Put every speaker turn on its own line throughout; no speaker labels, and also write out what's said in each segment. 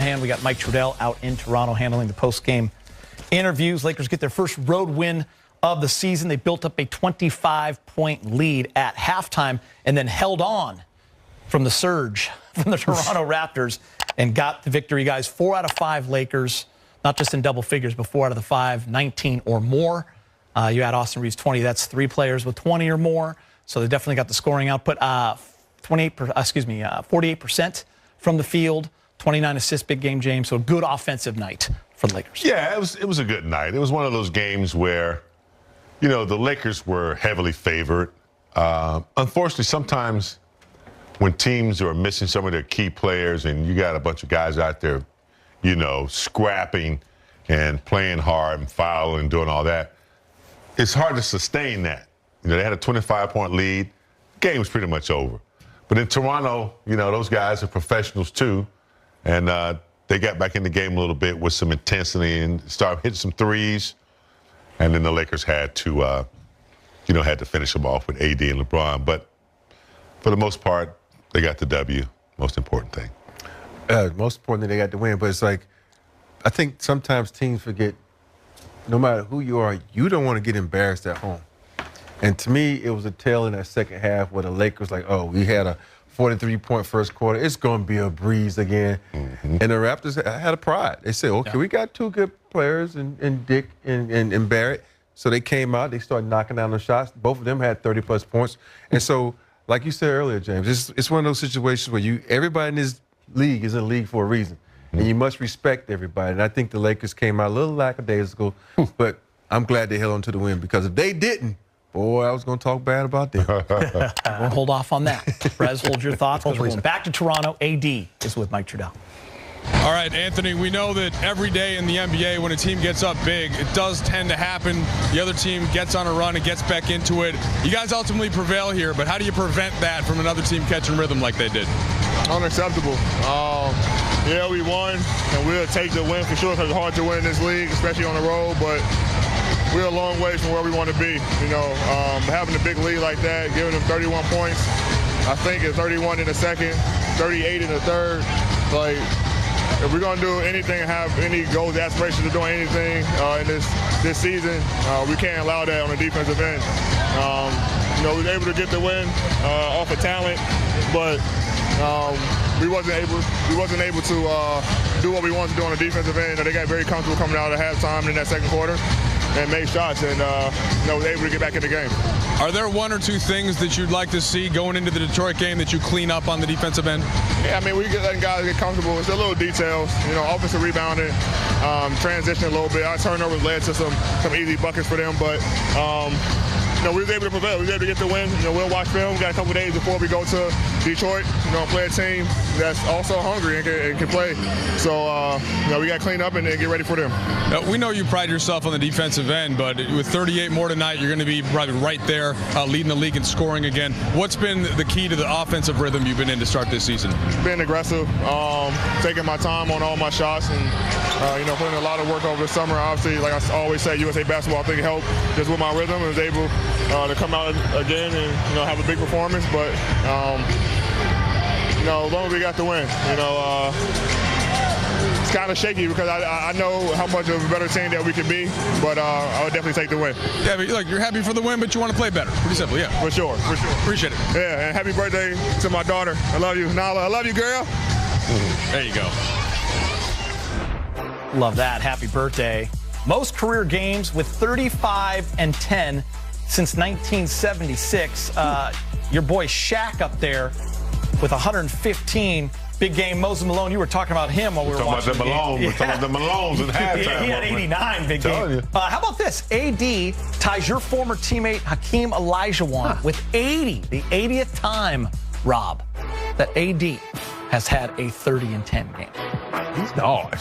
We got Mike Trudell out in Toronto handling the post-game interviews. Lakers get their first road win of the season. They built up a 25-point lead at halftime and then held on from the surge from the Toronto Raptors and got the victory, guys. 4 out of 5 Lakers, not just in double figures, but 4 out of the 5, 19 or more. You had Austin Reeves 20. That's 3 players with 20 or more. So they definitely got the scoring output. 48% from the field. 29 assists, big game, James. So a good offensive night for the Lakers.
Yeah, it was a good night. It was one of those games where, you know, the Lakers were heavily favored. Unfortunately, sometimes when teams are missing some of their key players and you got a bunch of guys out there, you know, scrapping and playing hard and fouling and doing all that, it's hard to sustain that. You know, they had a 25-point lead. Game was pretty much over. But in Toronto, you know, those guys are professionals too. And they got back in the game a little bit with some intensity and started hitting some threes. And then the Lakers had to, had to finish them off with AD and LeBron. But for the most part, they got the W. Most important thing.
Most important thing, they got the win. But it's like, I think sometimes teams forget, no matter who you are, you don't want to get embarrassed at home. And to me, it was a tale in that second half where the Lakers like, oh, we had a 43-point first quarter. It's going to be a breeze again. Mm-hmm. And the Raptors had a pride. They said, okay, we got 2 good players in Dick and Barrett. So they came out. They started knocking down the shots. Both of them had 30-plus points. And so, like you said earlier, James, it's one of those situations where everybody in this league is in the league for a reason. Mm-hmm. And you must respect everybody. And I think the Lakers came out a little lackadaisical, but I'm glad they held on to the win because if they didn't, boy, I was going to talk bad about them.
We'll hold off on that. Brez, hold your thoughts. We're going back to Toronto. AD is with Mike Trudell.
All right, Anthony, we know that every day in the NBA when a team gets up big, it does tend to happen. The other team gets on a run and gets back into it. You guys ultimately prevail here, but how do you prevent that from another team catching rhythm like they did?
Unacceptable. Yeah, we won, and we'll take the win for sure because it's hard to win in this league, especially on the road, but we're a long ways from where we want to be. You know, having a big lead like that, giving them 31 points, I think it's 31 in the second, 38 in the third. Like, if we're going to do anything and have any goals, aspirations of doing anything in this season, we can't allow that on the defensive end. We were able to get the win off of talent, but we wasn't able to do what we wanted to do on the defensive end. They got very comfortable coming out of halftime in that second quarter and made shots and was able to get back in the game.
Are there 1 or 2 things that you'd like to see going into the Detroit game that you clean up on the defensive end?
Yeah, I mean, we get letting guys get comfortable. It's the little details, offensive rebounding, transition a little bit. Our turnovers led to some easy buckets for them, but we were able to prevail. We were able to get the win. We'll watch film. We got a couple days before we go to Detroit. Play a team that's also hungry and can play. So we got to clean up and then get ready for them.
We know you pride yourself on the defensive end, but with 38 more tonight, you're going to be probably right there, leading the league in scoring again. What's been the key to the offensive rhythm you've been in to start this season?
Being aggressive, taking my time on all my shots, and putting a lot of work over the summer. Obviously, like I always say, USA basketball, I think it helped just with my rhythm and was able to come out again and have a big performance. But as long as we got the win, it's kind of shaky because I know how much of a better team that we can be, but I would definitely take the win.
Yeah, but look, you're happy for the win, but you want to play better. Pretty simple, yeah.
For sure.
Appreciate it.
Yeah, and happy birthday to my daughter. I love you, Nala. I love you, girl.
There you go.
Love that. Happy birthday. Most career games with 35 and 10 since 1976. Your boy Shaq up there with 115. Big game. Moses Malone, you were talking about him while we were watching the game.
We're talking about the Malones in halftime.
He had 89 big game. How about this? AD ties your former teammate Hakeem Olajuwon with 80. The 80th time, Rob, that AD has had a 30 and 10 game.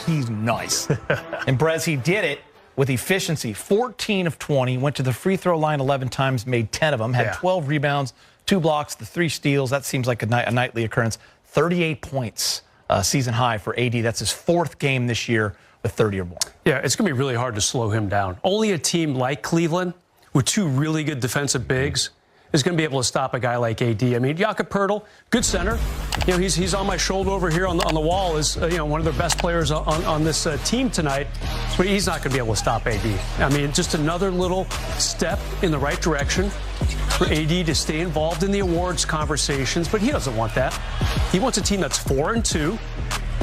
He's nice. And Brez, he did it with efficiency. 14 of 20, went to the free throw line 11 times, made 10 of them, had 12 rebounds, 2 blocks, the 3 steals. That seems like a nightly occurrence. 38 points, season high for AD. That's his 4th game this year with 30 or more.
Yeah, it's going to be really hard to slow him down. Only a team like Cleveland with 2 really good defensive bigs is going to be able to stop a guy like AD. I mean, Jakob Poeltl, good center. You know, he's on my shoulder over here on the wall as one of their best players on this team tonight. But he's not going to be able to stop AD. I mean, just another little step in the right direction for AD to stay involved in the awards conversations. But he doesn't want that. He wants a team that's 4-2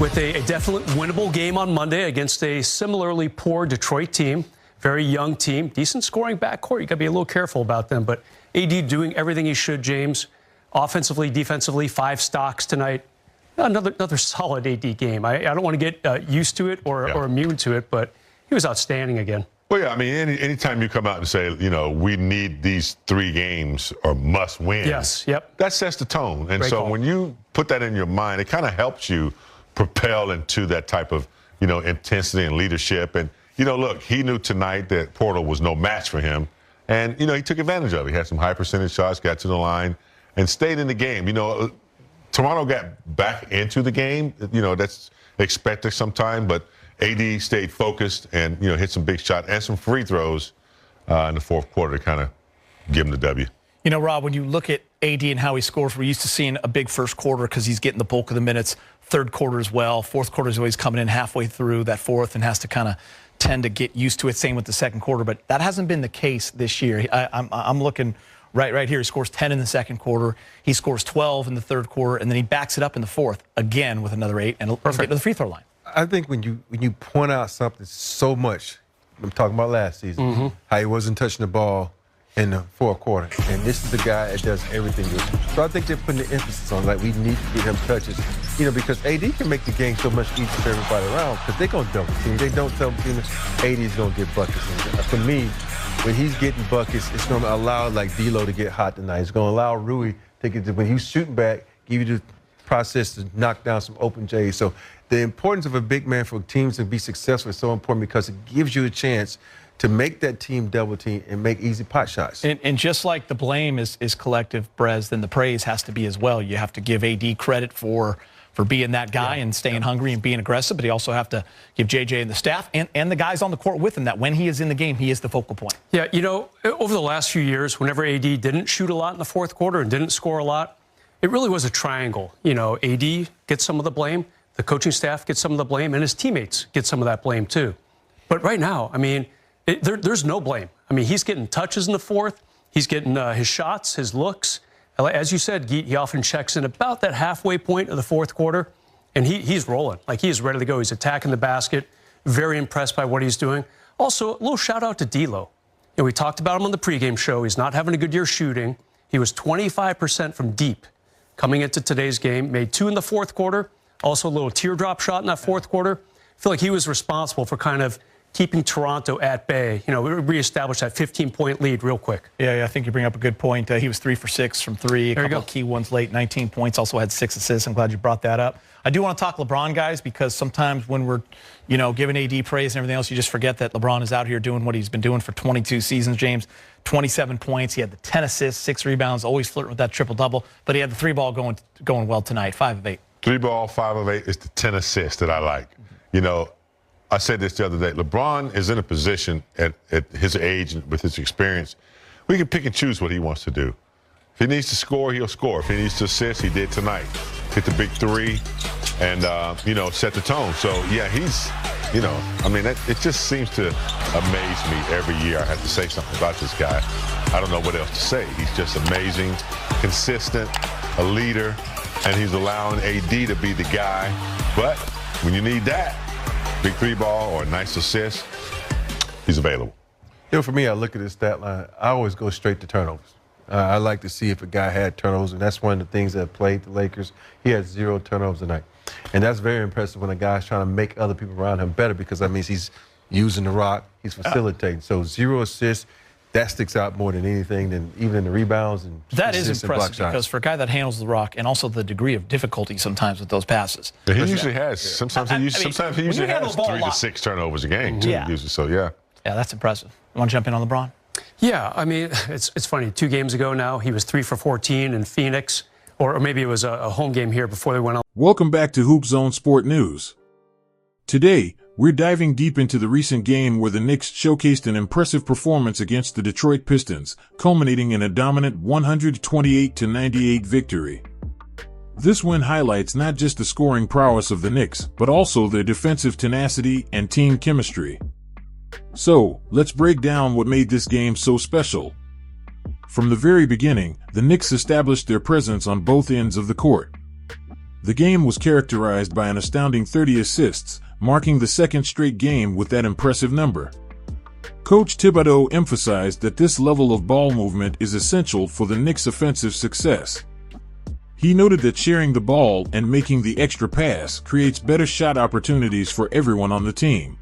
with a definite winnable game on Monday against a similarly poor Detroit team. Very young team, decent scoring backcourt. You got to be a little careful about them. But AD doing everything he should, James. Offensively, defensively, 5 stocks tonight. Another solid AD game. I don't want to get used to it or immune to it, but he was outstanding again.
Well, yeah, I mean, anytime you come out and say, we need these 3 games or must win.
Yes, yep.
That sets the tone. And
Great
so
call.
when you put that in your mind, it kind of helps you propel into that type of, intensity and leadership. And, look, he knew tonight that Poeltl was no match for him. And, he took advantage of it. He had some high percentage shots, got to the line, and stayed in the game. Toronto got back into the game. That's expected sometime, but AD stayed focused and, hit some big shots and some free throws in the fourth quarter to kind of give him the W.
Rob, when you look at AD and how he scores, we're used to seeing a big first quarter because he's getting the bulk of the minutes. Third quarter as well. Fourth quarter is always coming in halfway through that fourth and has to kind of tend to get used to it. Same with the second quarter, but that hasn't been the case this year. I'm looking right here. He scores 10 in the second quarter. He scores 12 in the third quarter, and then he backs it up in the fourth again with another 8 and get to the free throw line.
I think when you point out something so much, I'm talking about last season, how he wasn't touching the ball in the fourth quarter, and this is the guy that does everything good. So I think they're putting the emphasis on, like, we need to get him touches, because AD can make the game so much easier for everybody around because they're going to double team. They don't tell team AD is going to get buckets. And for me, when he's getting buckets, it's going to allow, like, D'Lo to get hot tonight. It's going to allow Rui to get when he's shooting back, give you the process to knock down some open J's. So the importance of a big man for teams to be successful is so important because it gives you a chance to make that team double team and make easy pot shots.
And just like the blame is collective, Brez, then the praise has to be as well. You have to give AD credit for being that guy and staying hungry and being aggressive, but you also have to give JJ and the staff and the guys on the court with him that when he is in the game, he is the focal point.
Yeah, over the last few years, whenever AD didn't shoot a lot in the fourth quarter and didn't score a lot, it really was a triangle. AD gets some of the blame, the coaching staff gets some of the blame, and his teammates get some of that blame too. But right now, I mean, there's no blame. I mean, he's getting touches in the fourth. He's getting his shots, his looks. As you said, Geet, he often checks in about that halfway point of the fourth quarter, and he's rolling. Like, he is ready to go. He's attacking the basket. Very impressed by what he's doing. Also, a little shout-out to D'Lo. We talked about him on the pregame show. He's not having a good year shooting. He was 25% from deep coming into today's game. Made 2 in the fourth quarter. Also, a little teardrop shot in that fourth quarter. I feel like he was responsible for kind of keeping Toronto at bay. Reestablish that 15-point lead real quick.
Yeah, I think you bring up a good point. He was 3 for 6 from 3. A couple of key ones late, 19 points. Also had 6 assists. I'm glad you brought that up. I do want to talk LeBron, guys, because sometimes when we're, giving AD praise and everything else, you just forget that LeBron is out here doing what he's been doing for 22 seasons, James. 27 points. He had the 10 assists, 6 rebounds, always flirting with that triple-double. But he had the 3-ball going well tonight, 5 of 8.
3-ball, 5 of 8 is the 10 assists that I like. I said this the other day. LeBron is in a position at his age and with his experience, we can pick and choose what he wants to do. If he needs to score, he'll score. If he needs to assist, he did tonight. Hit the big 3 and, set the tone. So, yeah, he's, it just seems to amaze me every year. I have to say something about this guy. I don't know what else to say. He's just amazing, consistent, a leader, and he's allowing AD to be the guy. But when you need that, big 3-ball or a nice assist, he's available.
For me, I look at his stat line. I always go straight to turnovers. I like to see if a guy had turnovers, and that's one of the things that played the Lakers. He had 0 turnovers tonight. And that's very impressive when a guy's trying to make other people around him better because that means he's using the rock, he's facilitating. So 0 assists, that sticks out more than anything, than even in the rebounds. And
that is impressive because for a guy that handles the rock and also the degree of difficulty sometimes with those passes.
Yeah, he usually has. Sometimes he usually has 3 to 6 turnovers a game, too.
Yeah.
Usually, so, yeah.
Yeah, that's impressive. You want to jump in on LeBron?
Yeah, I mean, it's funny. 2 games ago now, he was 3 for 14 in Phoenix, or maybe it was a home game here before they went on.
Welcome back to HoopZone Sport News. Today, We're diving deep into the recent game where the Knicks showcased an impressive performance against the Detroit Pistons, culminating in a dominant 128-98 victory. This win highlights not just the scoring prowess of the Knicks, but also their defensive tenacity and team chemistry. So, let's break down what made this game so special. From the very beginning, the Knicks established their presence on both ends of the court. The game was characterized by an astounding 30 assists, marking the second straight game with that impressive number. Coach Thibodeau emphasized that this level of ball movement is essential for the Knicks' offensive success. He noted that sharing the ball and making the extra pass creates better shot opportunities for everyone on the team.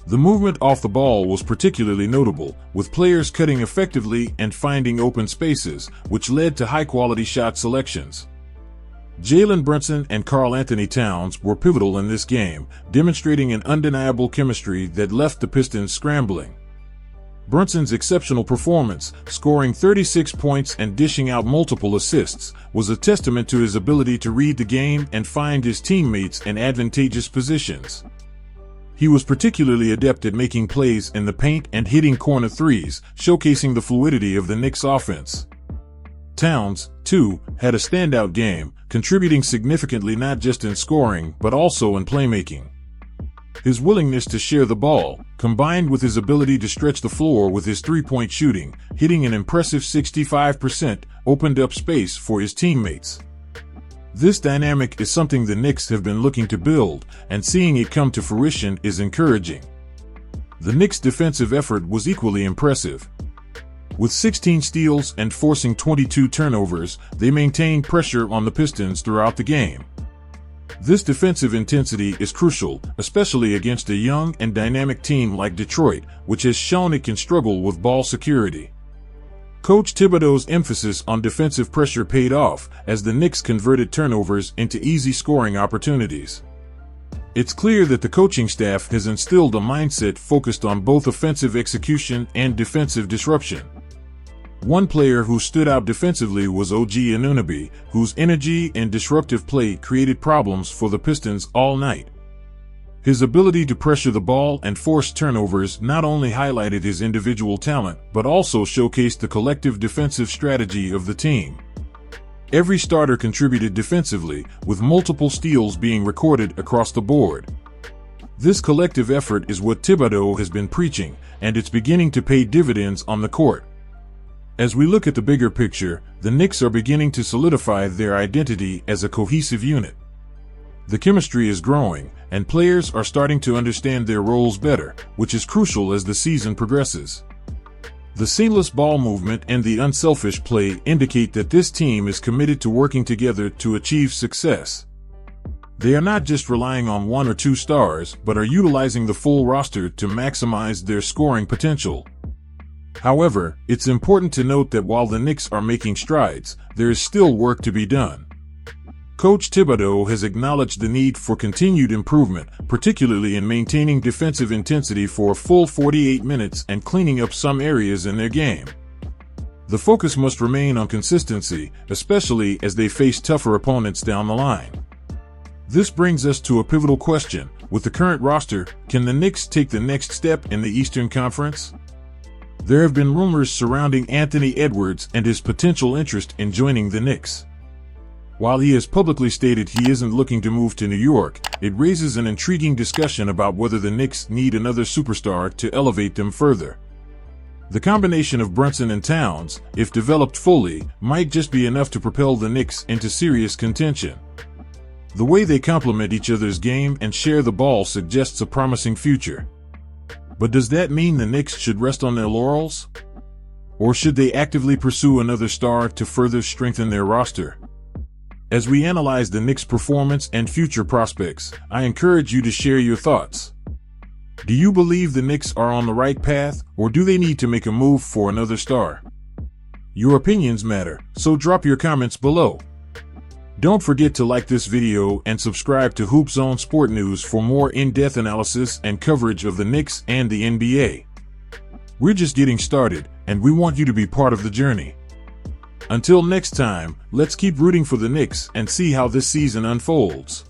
The movement off the ball was particularly notable, with players cutting effectively and finding open spaces, which led to high-quality shot selections. Jalen Brunson and Karl-Anthony Towns were pivotal in this game, demonstrating an undeniable chemistry that left the Pistons scrambling. Brunson's exceptional performance, scoring 36 points and dishing out multiple assists, was a testament to his ability to read the game and find his teammates in advantageous positions. He was particularly adept at making plays in the paint and hitting corner threes, showcasing the fluidity of the Knicks' offense. Towns, too, had a standout game, contributing significantly not just in scoring but also in playmaking. His willingness to share the ball, combined with his ability to stretch the floor with his three-point shooting, hitting an impressive 65%, opened up space for his teammates. This dynamic is something the Knicks have been looking to build, and seeing it come to fruition is encouraging. The Knicks' defensive effort was equally impressive. With 16 steals and forcing 22 turnovers, they maintained pressure on the Pistons throughout the game. This defensive intensity is crucial, especially against a young and dynamic team like Detroit, which has shown it can struggle with ball security. Coach Thibodeau's emphasis on defensive pressure paid off, as the Knicks converted turnovers into easy scoring opportunities. It's clear that the coaching staff has instilled a mindset focused on both offensive execution and defensive disruption. One player who stood out defensively was OG Anunoby, whose energy and disruptive play created problems for the Pistons all night. His ability to pressure the ball and force turnovers not only highlighted his individual talent, but also showcased the collective defensive strategy of the team. Every starter contributed defensively, with multiple steals being recorded across the board. This collective effort is what Thibodeau has been preaching, and it's beginning to pay dividends on the court. As we look at the bigger picture, the Knicks are beginning to solidify their identity as a cohesive unit. The chemistry is growing, and players are starting to understand their roles better, which is crucial as the season progresses. The seamless ball movement and the unselfish play indicate that this team is committed to working together to achieve success. They are not just relying on one or two stars, but are utilizing the full roster to maximize their scoring potential. However, it's important to note that while the Knicks are making strides, there is still work to be done. Coach Thibodeau has acknowledged the need for continued improvement, particularly in maintaining defensive intensity for a full 48 minutes and cleaning up some areas in their game. The focus must remain on consistency, especially as they face tougher opponents down the line. This brings us to a pivotal question. With the current roster, can the Knicks take the next step in the Eastern Conference? There have been rumors surrounding Anthony Edwards and his potential interest in joining the Knicks. While he has publicly stated he isn't looking to move to New York, it raises an intriguing discussion about whether the Knicks need another superstar to elevate them further. The combination of Brunson and Towns, if developed fully, might just be enough to propel the Knicks into serious contention. The way they complement each other's game and share the ball suggests a promising future. But does that mean the Knicks should rest on their laurels? Or should they actively pursue another star to further strengthen their roster? As we analyze the Knicks' performance and future prospects, I encourage you to share your thoughts. Do you believe the Knicks are on the right path, or do they need to make a move for another star? Your opinions matter, so drop your comments below. Don't forget to like this video and subscribe to HoopZone Sport News for more in-depth analysis and coverage of the Knicks and the NBA. We're just getting started, and we want you to be part of the journey. Until next time, let's keep rooting for the Knicks and see how this season unfolds.